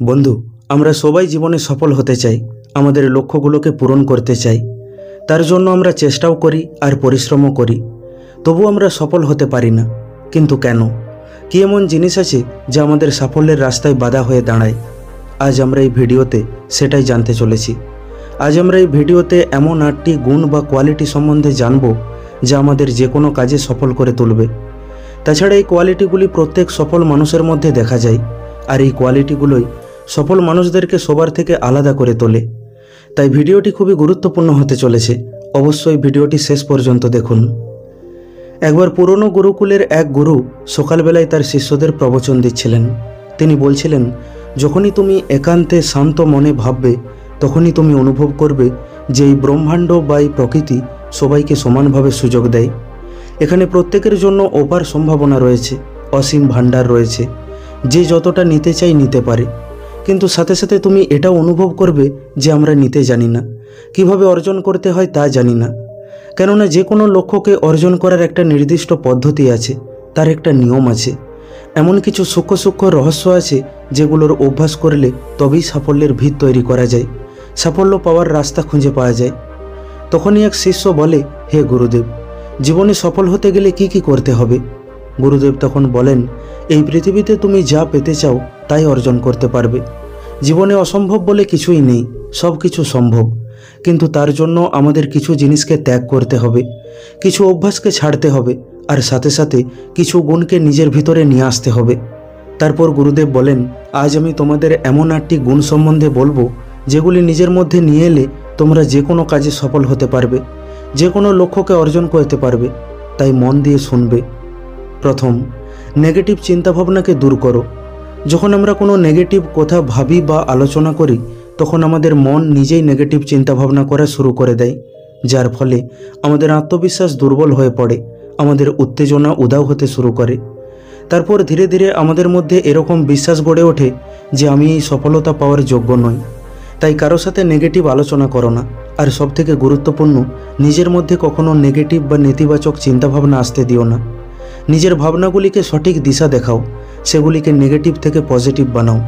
বন্ধু, আমরা সবাই জীবনে সফল হতে চাই, আমাদের লক্ষ্যগুলোকে পূরণ করতে চাই। তার জন্য আমরা চেষ্টাও করি আর পরিশ্রমও করি, তবু আমরা সফল হতে পারি না। কিন্তু কেন? কি এমন জিনিস আছে যা আমাদের সাফল্যের রাস্তায় বাধা হয়ে দাঁড়ায়? আজ আমরা এই ভিডিওতে সেটাই জানতে চলেছি। আজ আমরা এই ভিডিওতে এমন 8টি গুণ বা কোয়ালিটি সম্বন্ধে জানব যা আমাদের যে কোনো কাজে সফল করে তুলবে। তাছাড়া এই কোয়ালিটিগুলি প্রত্যেক সফল মানুষের মধ্যে দেখা যায়, আর এই কোয়ালিটিগুলোই সফল মানুষদেরকে সবার থেকে আলাদা করে তোলে। তাই ভিডিওটি খুবই গুরুত্বপূর্ণ হতে চলেছে, অবশ্যই ভিডিওটি শেষ পর্যন্ত দেখুন। একবার পুরনো গুরুকুলের এক গুরু সকালবেলায় তার শিষ্যদের প্রবচন দিচ্ছিলেন। তিনি বলছিলেন, যখনই তুমি একান্তে শান্ত মনে ভাববে, তখনই তুমি অনুভব করবে যে এই ব্রহ্মাণ্ড বা এই প্রকৃতি সবাইকে সমানভাবে সুযোগ দেয়। এখানে প্রত্যেকের জন্য অপার সম্ভাবনা রয়েছে, অসীম ভাণ্ডার রয়েছে। যে যতটা নিতে চাই নিতে পারে, কিন্তু সাথে সাথে তুমি এটাও অনুভব করবে যে আমরা নিতে জানি না, কিভাবে অর্জন করতে হয় তা জানি না। কেননা যে কোনো লক্ষ্যকে অর্জন করার একটা নির্দিষ্ট পদ্ধতি আছে, তার একটা নিয়ম আছে। এমন কিছু সূক্ষ্ম সূক্ষ্ম রহস্য আছে যেগুলোর অভ্যাস করলে তবেই সাফল্যের ভিত তৈরি করা যায়, সাফল্য পাওয়ার রাস্তা খুঁজে পাওয়া যায়। তখনই এক শিষ্য বলে, হে গুরুদেব, জীবনে সফল হতে গেলে কি কি করতে হবে? গুরুদেব তখন বলেন, এই পৃথিবীতে তুমি যা পেতে চাও তাই অর্জন করতে পারবে। জীবনে অসম্ভব বলে কিছুই নেই, সব কিছু সম্ভব। কিন্তু তার জন্য আমাদের কিছু জিনিসকে ত্যাগ করতে হবে, কিছু অভ্যাসকে ছাড়তে হবে, আর সাথে সাথে কিছু গুণকে নিজের ভিতরে নিয়ে আসতে হবে। তারপর গুরুদেব বলেন, আজ আমি তোমাদের এমন 8টি গুণ সম্বন্ধে বলবো যেগুলি নিজের মধ্যে নিয়ে এলে তোমরা যে কোনো কাজে সফল হতে পারবে, যে কোনো লক্ষ্যকে অর্জন করতে পারবে। তাই মন দিয়ে শুনবে। প্রথম, নেগেটিভ চিন্তাভাবনাকে দূর করো। যখন আমরা কোনো নেগেটিভ কথা ভাবি বা আলোচনা করি, তখন আমাদের মন নিজেই নেগেটিভ চিন্তাভাবনা করা শুরু করে দেয়, যার ফলে আমাদের আত্মবিশ্বাস দুর্বল হয়ে পড়ে, আমাদের উত্তেজনা উধাও হতে শুরু করে। তারপর ধীরে ধীরে আমাদের মধ্যে এরকম বিশ্বাস গড়ে ওঠে যে আমি এই সফলতা পাওয়ার যোগ্য নই। তাই কারো সাথে নেগেটিভ আলোচনা করো না। আর সবথেকে গুরুত্বপূর্ণ, নিজের মধ্যে কখনো নেগেটিভ বা নেতিবাচক চিন্তাভাবনা আসতে দিও না। নিজের ভাবনাগুলিকে সঠিক দিশা দেখাও, সেগুলিকে নেগেটিভ থেকে পজিটিভ বানাও।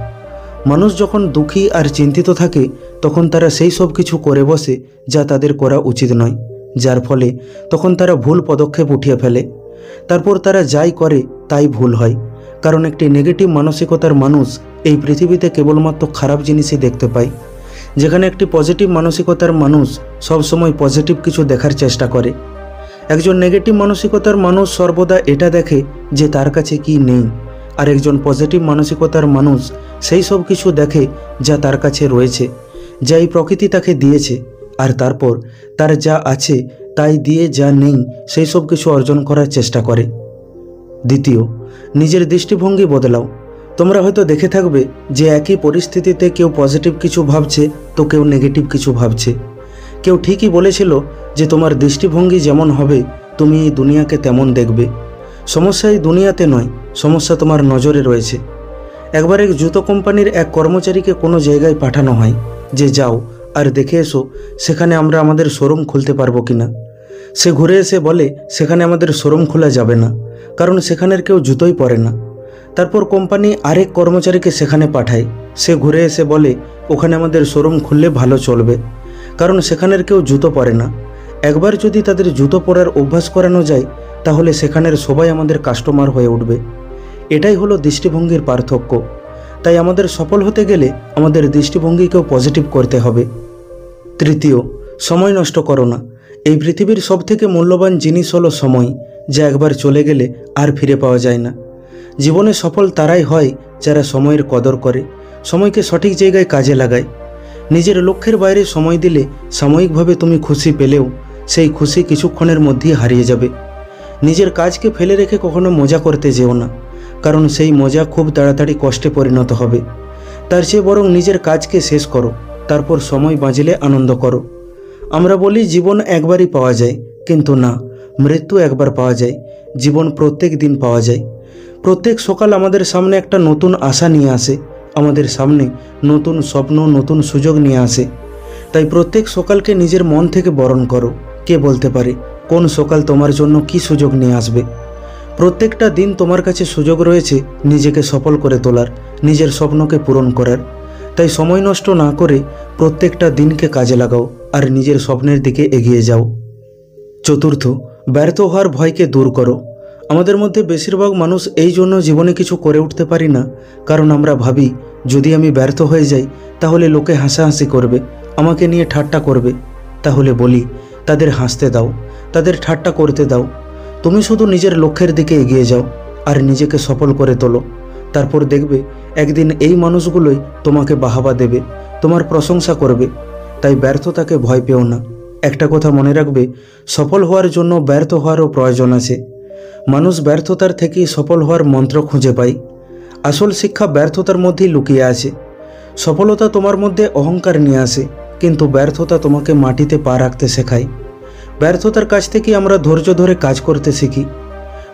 মানুষ যখন দুঃখী আর চিন্তিত থাকে, তখন তারা সেই সব কিছু করে বসে যা তাদের করা উচিত নয়, যার ফলে তখন তারা ভুল পদক্ষেপ উঠিয়ে ফেলে। তারপর তারা যাই করে তাই ভুল হয়, কারণ একটি নেগেটিভ মানসিকতার মানুষ এই পৃথিবীতে কেবলমাত্র খারাপ জিনিসই দেখতে পায়, যেখানে একটি পজিটিভ মানসিকতার মানুষ সবসময় পজিটিভ কিছু দেখার চেষ্টা করে। একজন নেগেটিভ মানসিকতার মানুষ সর্বদা এটা দেখে যে তার কাছে কি নেই, আর একজন পজিটিভ মানসিকতার মানুষ সেই সব কিছু দেখে যা তার কাছে রয়েছে, যা এই প্রকৃতি তাকে দিয়েছে, আর তারপর তার যা আছে তাই দিয়ে যা নেই সেই সব কিছু অর্জন করার চেষ্টা করে। দ্বিতীয়, নিজের দৃষ্টিভঙ্গি বদলাও। তোমরা হয়তো দেখে থাকবে যে একই পরিস্থিতিতে কেউ পজিটিভ কিছু ভাবছে তো কেউ নেগেটিভ কিছু ভাবছে। কেউ ঠিকই বলেছিল যে তোমার দৃষ্টিভঙ্গি যেমন হবে তুমি এই দুনিয়াকে তেমন দেখবে। সমস্যা এই দুনিয়াতে নয়, সমস্যা তোমার নজরে রয়েছে। একবার এক জুতো কোম্পানির এক কর্মচারীকে কোনো জায়গায় পাঠানো হয় যে যাও আর দেখে এসো সেখানে আমরা আমাদের শোরুম খুলতে পারবো কিনা। সে ঘুরে এসে বলে, সেখানে আমাদের শোরুম খোলা যাবে না, কারণ সেখানের কেউ জুতোই পরে না। তারপর কোম্পানি আরেক কর্মচারীকে সেখানে পাঠায়। সে ঘুরে এসে বলে, ওখানে আমাদের শোরুম খুললে ভালো চলবে, কারণ সেখানের কেউ জুতো পরে না। একবার যদি তাদের জুতো পরার অভ্যাস করানো যায়, তাহলে সেখানের সবাই আমাদের কাস্টমার হয়ে উঠবে। এটাই হলো দৃষ্টিভঙ্গির পার্থক্য। তাই আমাদের সফল হতে গেলে আমাদের দৃষ্টিভঙ্গিকেও পজিটিভ করতে হবে। তৃতীয়, সময় নষ্ট করো না। এই পৃথিবীর সবথেকে মূল্যবান জিনিস হলো সময়, যা একবার চলে গেলে আর ফিরে পাওয়া যায় না। জীবনে সফল তারাই হয় যারা সময়ের কদর করে, সময়কে সঠিক জায়গায় কাজে লাগায়। নিজের লক্ষ্যের বাইরে সময় দিলে সাময়িকভাবে তুমি খুশি পেলেও সেই খুশি কিছুক্ষণের মধ্যেই হারিয়ে যাবে। নিজের কাজকে ফেলে রেখে কখনো মজা করতে যেও না, কারণ সেই মজা খুব তাড়াতাড়ি কষ্টে পরিণত হবে। তার চেয়ে বরং নিজের কাজকে শেষ করো, তারপর সময় বাঁচলে আনন্দ করো। আমরা বলি জীবন একবারই পাওয়া যায়, কিন্তু না, মৃত্যু একবার পাওয়া যায়, জীবন প্রত্যেক দিন পাওয়া যায়। প্রত্যেক সকাল আমাদের সামনে একটা নতুন আশা নিয়ে আসে, আমাদের সামনে নতুন স্বপ্ন, নতুন সুযোগ নিয়ে আসে। তাই প্রত্যেক সকালকে নিজের মন থেকে বরণ করো। কে বলতে পারে কোন সকাল তোমার জন্য কি সুযোগ নিয়ে আসবে? প্রত্যেকটা দিন তোমার কাছে সুযোগ রয়েছে নিজেকে সফল করে তোলার, নিজের স্বপ্নকে পূরণ করার। তাই সময় নষ্ট না করে প্রত্যেকটা দিনকে কাজে লাগাও আর নিজের স্বপ্নের দিকে এগিয়ে যাও। চতুর্থ, ব্যর্থ হওয়ার ভয়কে দূর করো। আমাদের মধ্যে বেশিরভাগ মানুষ এই জন্য জীবনে কিছু করে উঠতে পারি না, কারণ আমরা ভাবি যদি আমি ব্যর্থ হয়ে যাই তাহলে লোকে হাসাহাসি করবে, আমাকে নিয়ে ঠাট্টা করবে। তাহলে বলি, তাদের হাসতে দাও, তাদের ঠাট্টা করতে দাও। তুমি শুধু নিজের লক্ষ্যের দিকে এগিয়ে যাও আর নিজেকে সফল করে তোলো। তারপর দেখবে একদিন এই মানুষগুলোই তোমাকে বাহাবা দেবে, তোমার প্রশংসা করবে। তাই ব্যর্থতাকে ভয় পেও না। একটা কথা মনে রাখবে, সফল হওয়ার জন্য ব্যর্থ হওয়ারও প্রয়োজন আছে। মানুষ ব্যর্থতার থেকেই সফল হওয়ার মন্ত্র খুঁজে পায়। আসল শিক্ষা ব্যর্থতার মধ্যেই লুকিয়ে আছে। সফলতা তোমার মধ্যে অহংকার নিয়ে আসে, কিন্তু ব্যর্থতা তোমাকে মাটিতে পা রাখতে শেখায়। ব্যর্থতার কাছ থেকে আমরা ধৈর্য ধরে কাজ করতে শিখি।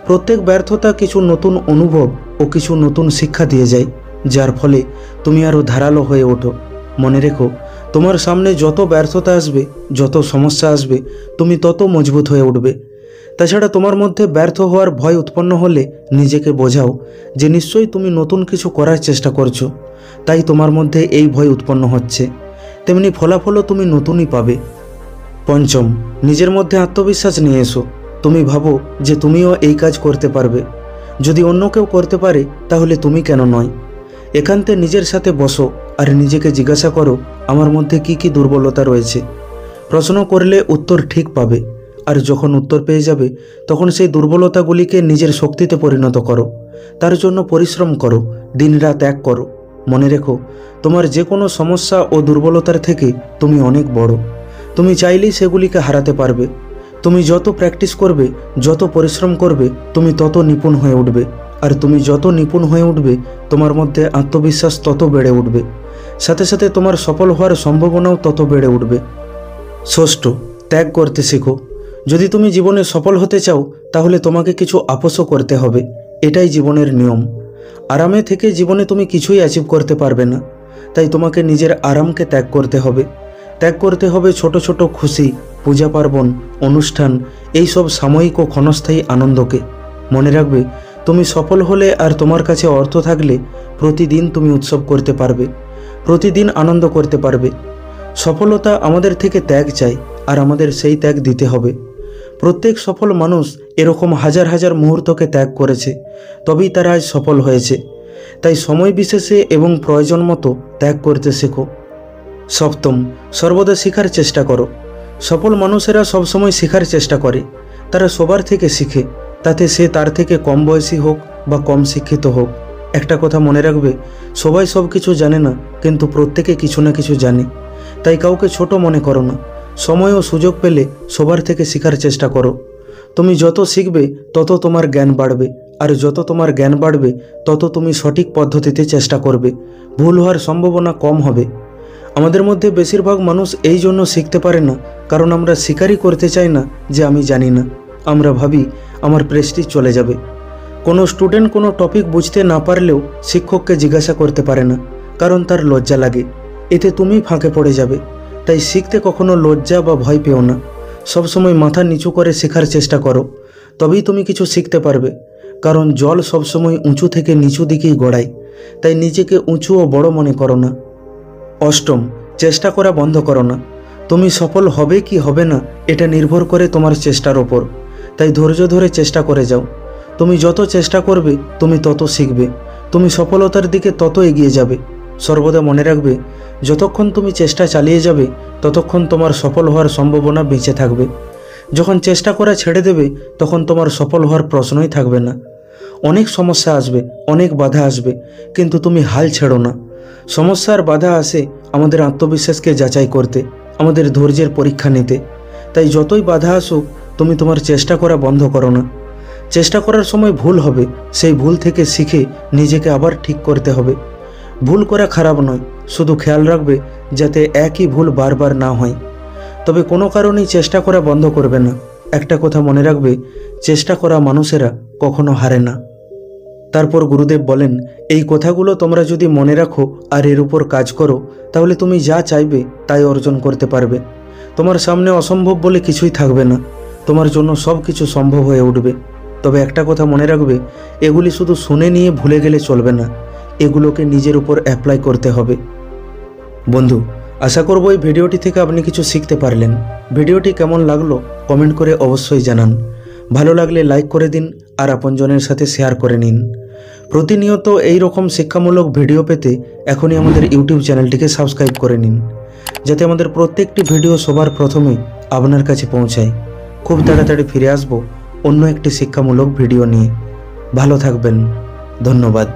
প্রত্যেক ব্যর্থতা কিছু নতুন অনুভব ও কিছু নতুন শিক্ষা দিয়ে যায়, যার ফলে তুমি আরও ধারালো হয়ে ওঠো। মনে রেখো, তোমার সামনে যত ব্যর্থতা আসবে, যত সমস্যা আসবে, তুমি তত মজবুত হয়ে উঠবে। তাছাড়া তোমার মধ্যে ব্যর্থ হওয়ার ভয় উৎপন্ন হলে নিজেকে বোঝাও যে নিশ্চয়ই তুমি নতুন কিছু করার চেষ্টা করছো, তাই তোমার মধ্যে এই ভয় উৎপন্ন হচ্ছে। তেমনি ফলাফলও তুমি নতুনই পাবে। পঞ্চম, নিজের মধ্যে আত্মবিশ্বাস নিয়ে এসো। তুমি ভাবো যে তুমিও এই কাজ করতে পারবে। যদি অন্য কেউ করতে পারে তাহলে তুমি কেন নয়? একান্তে নিজের সাথে বসো আর নিজেকে জিজ্ঞাসা করো, আমার মধ্যে কি কি দুর্বলতা রয়েছে। প্রশ্ন করলে উত্তর ঠিক পাবে, আর যখন উত্তর পেয়ে যাবে তখন সেই দুর্বলতাগুলিকে নিজের শক্তিতে পরিণত করো। তার জন্য পরিশ্রম করো, দিনরাত এক করো। মনে রেখো, তোমার যে কোনো সমস্যা ও দুর্বলতার থেকে তুমি অনেক বড়। তুমি চাইলেই সেগুলিকে হারাতে পারবে। তুমি যত প্র্যাকটিস করবে, যত পরিশ্রম করবে, তুমি তত নিপুণ হয়ে উঠবে। আর তুমি যত নিপুণ হয়ে উঠবে, তোমার মধ্যে আত্মবিশ্বাস তত বেড়ে উঠবে। সাথে সাথে তোমার সফল হওয়ার সম্ভাবনাও তত বেড়ে উঠবে। ষষ্ঠ, ত্যাগ করতে শেখো। যদি তুমি জীবনে সফল হতে চাও তাহলে তোমাকে কিছু আপোসও করতে হবে। এটাই জীবনের নিয়ম। আরামে থেকে জীবনে তুমি কিছুই অ্যাচিভ করতে পারবে না। তাই তোমাকে নিজের আরামকে ত্যাগ করতে হবে। ত্যাগ করতে হবে ছোট ছোট খুশি, পূজা পার্বণ, অনুষ্ঠান, এইসব সাময়িক ও ক্ষণস্থায়ী আনন্দকে। মনে রাখবে, তুমি সফল হলে আর তোমার কাছে অর্থ থাকলে প্রতিদিন তুমি উৎসব করতে পারবে, প্রতিদিন আনন্দ করতে পারবে। সফলতা আমাদের থেকে ত্যাগ চাই, আর আমাদের সেই ত্যাগ দিতে হবে। প্রত্যেক সফল মানুষ এরকম হাজার হাজার মুহূর্তকে ত্যাগ করেছে, তবেই তারা আজ সফল হয়েছে। তাই সময় বিশেষে এবং প্রয়োজন মতো ত্যাগ করতে শেখো। সপ্তম, সর্বদা শেখার চেষ্টা করো। সফল মানুষেরা সবসময় শেখার চেষ্টা করে। তারা সবার থেকে শিখে, তাতে সে তার থেকে কম বয়সী হোক বা কম শিক্ষিত হোক। একটা কথা মনে রাখবে, সবাই সব কিছু জানে না, কিন্তু প্রত্যেকে কিছু না কিছু জানে। তাই কাউকে ছোট মনে করো না। সময় ও সুযোগ পেলে সবার থেকে শেখার চেষ্টা করো। তুমি যত শিখবে তত তোমার জ্ঞান বাড়বে, আর যত তোমার জ্ঞান বাড়বে তত তুমি সঠিক পদ্ধতিতে চেষ্টা করবে। ভুল হওয়ার সম্ভাবনা কম হবে। আমাদের মধ্যে বেশিরভাগ মানুষ এই জন্য শিখতে পারে না, কারণ আমরা স্বীকারই করতে চাই না যে আমি জানি না। আমরা ভাবি আমার প্রেস্টিজ চলে যাবে। কোনো স্টুডেন্ট কোনো টপিক বুঝতে না পারলেও শিক্ষককে জিজ্ঞাসা করতে পারে না, কারণ তার লজ্জা লাগে। এতে তুমি ফাঁকে পড়ে যাবে। তাই শিখতে কখনো লজ্জা বা ভয় পেও না। সবসময় মাথা নিচু করে শেখার চেষ্টা করো, তবেই তুমি কিছু শিখতে পারবে। কারণ জল সবসময় উঁচু থেকে নিচু দিকেই গড়ায়। তাই নিজেকে উঁচু ও বড় মনে করো না। অষ্টম, চেষ্টা করা বন্ধ করো না। তুমি সফল হবে কি হবে না এটা নির্ভর করে তোমার চেষ্টার ওপর। তাই ধৈর্য ধরে চেষ্টা করে যাও। তুমি যত চেষ্টা করবে তুমি তত শিখবে। তুমি সফলতার দিকে তত এগিয়ে যাবে। সর্বদা মনে রাখবে, যতক্ষণ তুমি চেষ্টা চালিয়ে যাবে ততক্ষণ তোমার সফল হওয়ার সম্ভাবনা বেঁচে থাকবে। যখন চেষ্টা করা ছেড়ে দেবে তখন তোমার সফল হওয়ার প্রশ্নই থাকবে না। অনেক সমস্যা আসবে, অনেক বাধা আসবে, কিন্তু তুমি হাল ছেড়ো না। সমস্যার বাধা আসে আমাদের আত্মবিশ্বাসকে যাচাই করতে, আমাদের ধৈর্যের পরীক্ষা নিতে। তাই যতই বাধা আসুক তুমি তোমার চেষ্টা করা বন্ধ করো না। চেষ্টা করার সময় ভুল হবে, সেই ভুল থেকে শিখে নিজেকে আবার ঠিক করতে হবে। ভুল করা খারাপ নয়, শুধু খেয়াল রাখবে যাতে একই ভুল বারবার না হয়। তবে কোনো কারণেই চেষ্টা করা বন্ধ করবে না। একটা কথা মনে রাখবে, চেষ্টা করা মানুষেরা কখনো হারে না। তারপর গুরুদেব বলেন, এই কথাগুলো তোমরা যদি মনে রাখো আর এর উপর কাজ করো তাহলে তুমি যা চাইবে তাই অর্জন করতে পারবে। তোমার সামনে অসম্ভব বলে কিছুই থাকবে না। তোমার জন্য সব কিছু সম্ভব হয়ে উঠবে। তবে একটা কথা মনে রাখবে, এগুলি শুধু শুনে নিয়ে ভুলে গেলে চলবে না। এগুলোকে নিজের উপর অ্যাপ্লাই করতে হবে। বন্ধু, আশা করব এই ভিডিওটি থেকে আপনি কিছু শিখতে পারলেন। ভিডিওটি কেমন লাগলো কমেন্ট করে অবশ্যই জানান। ভালো লাগলে লাইক করে দিন আর আপনজনের সাথে শেয়ার করে নিন। প্রতিনিয়ত এই রকম শিক্ষামূলক ভিডিও পেতে এখনই আমাদের ইউটিউব চ্যানেলটিকে সাবস্ক্রাইব করে নিন, যাতে আমাদের প্রত্যেকটি ভিডিও সবার প্রথমে আপনার কাছে পৌঁছায়। খুব তাড়াতাড়ি ফিরে আসব অন্য একটি শিক্ষামূলক ভিডিও নিয়ে। ভালো থাকবেন। ধন্যবাদ।